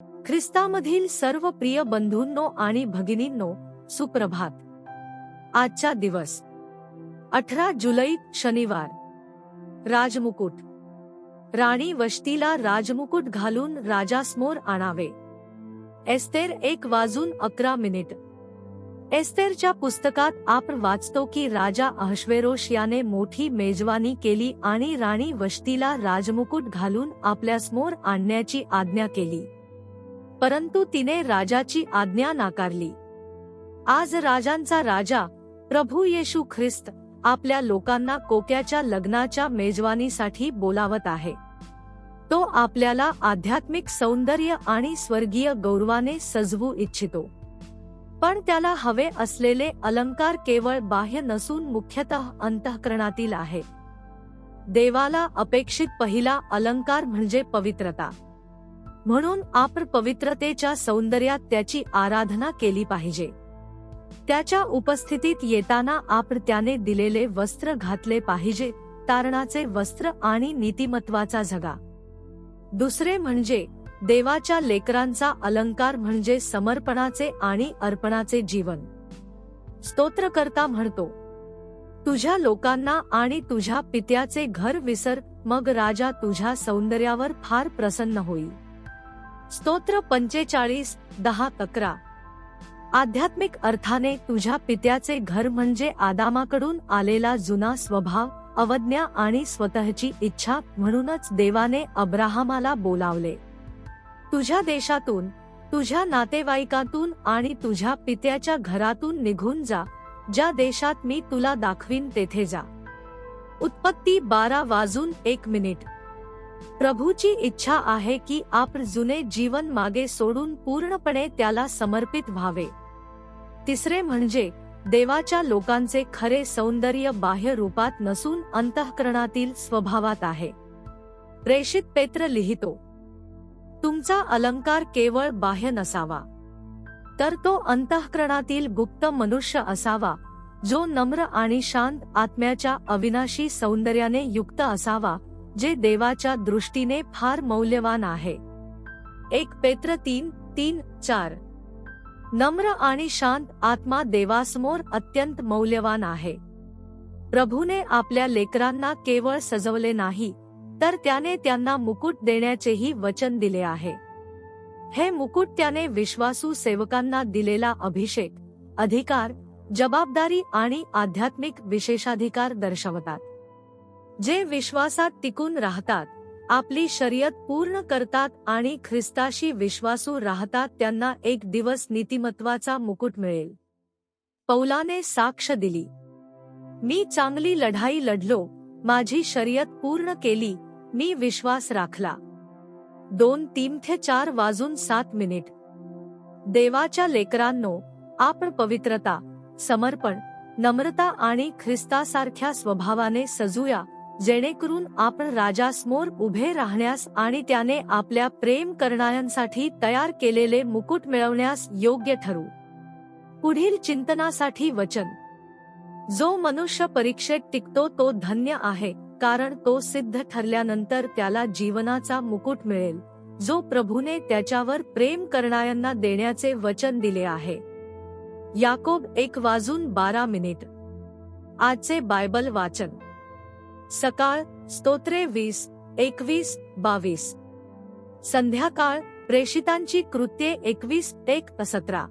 ख्रिस्तामधील सर्व प्रिय बंधूंनो आणि भगिनींनो, सुप्रभात. आजचा दिवस 18 जुलै शनिवार. राजमुकुट. राणी वष्टीला राजमुकुट घालून राजासमोर आणावे. एस्तेर 1:11. एस्तेरच्या पुस्तकात आपण वाचतो की राजा अहश्वेरोश याने मोठी मेजवानी केली आणि राणी वष्टीला राजमुकुट घालून आपल्यासमोर आणण्याची आज्ञा केली. परंतु तिने राजाची आज्ञा नाकारली. आज राजांचा राजा प्रभू येशू ख्रिस्त आपल्या लोकांना कोक्याच्या लग्नाच्या मेजवानीसाठी बोलावत आहे. तो आपल्याला आध्यात्मिक सौंदर्य आणि स्वर्गीय गौरवाने सजवू इच्छितो. पण त्याला हवे असलेले अलंकार केवळ बाह्य नसून मुख्यतः अंतःकरणातील आहे. देवाला अपेक्षित पहिला अलंकार म्हणजे पवित्रता. म्हणून आपण पवित्रतेच्या सौंदर्यात त्याची आराधना केली पाहिजे. त्याच्या उपस्थितीत येताना आपण त्याने दिलेले वस्त्र घातले पाहिजे, तारणाचे वस्त्र आणि नीतिमत्वाचा झगा. दुसरे म्हणजे देवाच्या लेकरांचा अलंकार म्हणजे समर्पणाचे आणि अर्पणाचे जीवन. स्तोत्रकर्ता म्हणतो, तुझ्या लोकांना आणि तुझ्या पित्याचे घर विसर, मग राजा तुझ्या सौंदर्यावर फार प्रसन्न होईल. स्तोत्र 45:10-11. आध्यात्मिक अर्थाने तुझ्या पित्याचे घर म्हणजे आदामाकडून आलेला जुना स्वभाव, अवज्ञा आणि स्वतःची इच्छा. म्हणूनच देवाने अब्राहमाला बोलावले, तुझ्या देशातून, तुझ्या नातेवाईकातून आणि तुझ्या पित्याच्या घरातून निघून जा, ज्या देशात मी तुला दाखवीन तेथे जा. उत्पत्ती 12:01. प्रभूची इच्छा आहे की आपण जुने जीवन मागे सोडून पूर्णपणे त्याला समर्पित व्हावे. तिसरे म्हणजे देवाच्या लोकांचे खरे सौंदर्य बाह्य रूपात नसून अंतःकरणातील स्वभावात आहे. प्रेषित पेत्र लिहितो, तुमचा अलंकार केवळ बाह्य नसावा, तर तो अंतःकरणातील गुप्त मनुष्य असावा, जो नम्र आणि शांत आत्म्याच्या अविनाशी सौंदर्याने युक्त असावा, जे देवाच्या दृष्टीने फार मौल्यवान आहे. 1 पेत्र 3:3-4. नम्र आणि शांत आत्मा देवासमोर अत्यंत मौल्यवान आहे. प्रभूने आपल्या लेकरांना केवळ सजवले नाही, तर त्याने त्यांना मुकुट देण्याचेही वचन दिले आहे. हे मुकुट त्याने विश्वासू सेवकांना दिलेला अभिषेक, अधिकार, जबाबदारी आणि आध्यात्मिक विशेषाधिकार दर्शवतात. जे विश्वासात टिकून राहतात, आपली शर्यत पूर्ण करतात आणि ख्रिस्ताशी विश्वासू राहतात, त्यांना एक दिवस नीतिमत्वाचा मुकुट मिळेल. पौलाने साक्ष दिली, मी चांगली लढाई लढलो, माझी शर्यत पूर्ण केली, मी विश्वास राखला. 2 तीमोथेय 4:7. देवाच्या लेकरांनो, आपण पवित्रता, समर्पण, नम्रता आणि ख्रिस्तासारख्या स्वभावाने सजूया, जेणेकरून आपण राजासमोर उभे राहण्यास आणि त्याने आपल्या प्रेम करणाऱ्यांसाठी तयार केलेले मुकुट मिळवण्यास योग्य ठरू. पुढील चिंतनासाठी वचन. जो मनुष्य परीक्षेत टिकतो तो धन्य आहे, कारण तो सिद्ध ठरल्यानंतर त्याला जीवनाचा मुकुट मिळेल, जो प्रभूने त्याच्यावर प्रेम करणाऱ्यांना देण्याचे वचन दिले आहे. याकोब 1:12. आजचे बायबल वाचन. सकाळ स्तोत्रे 20, 21, 22. संध्याकाळ प्रेषितांची कृत्ये 21:1-17.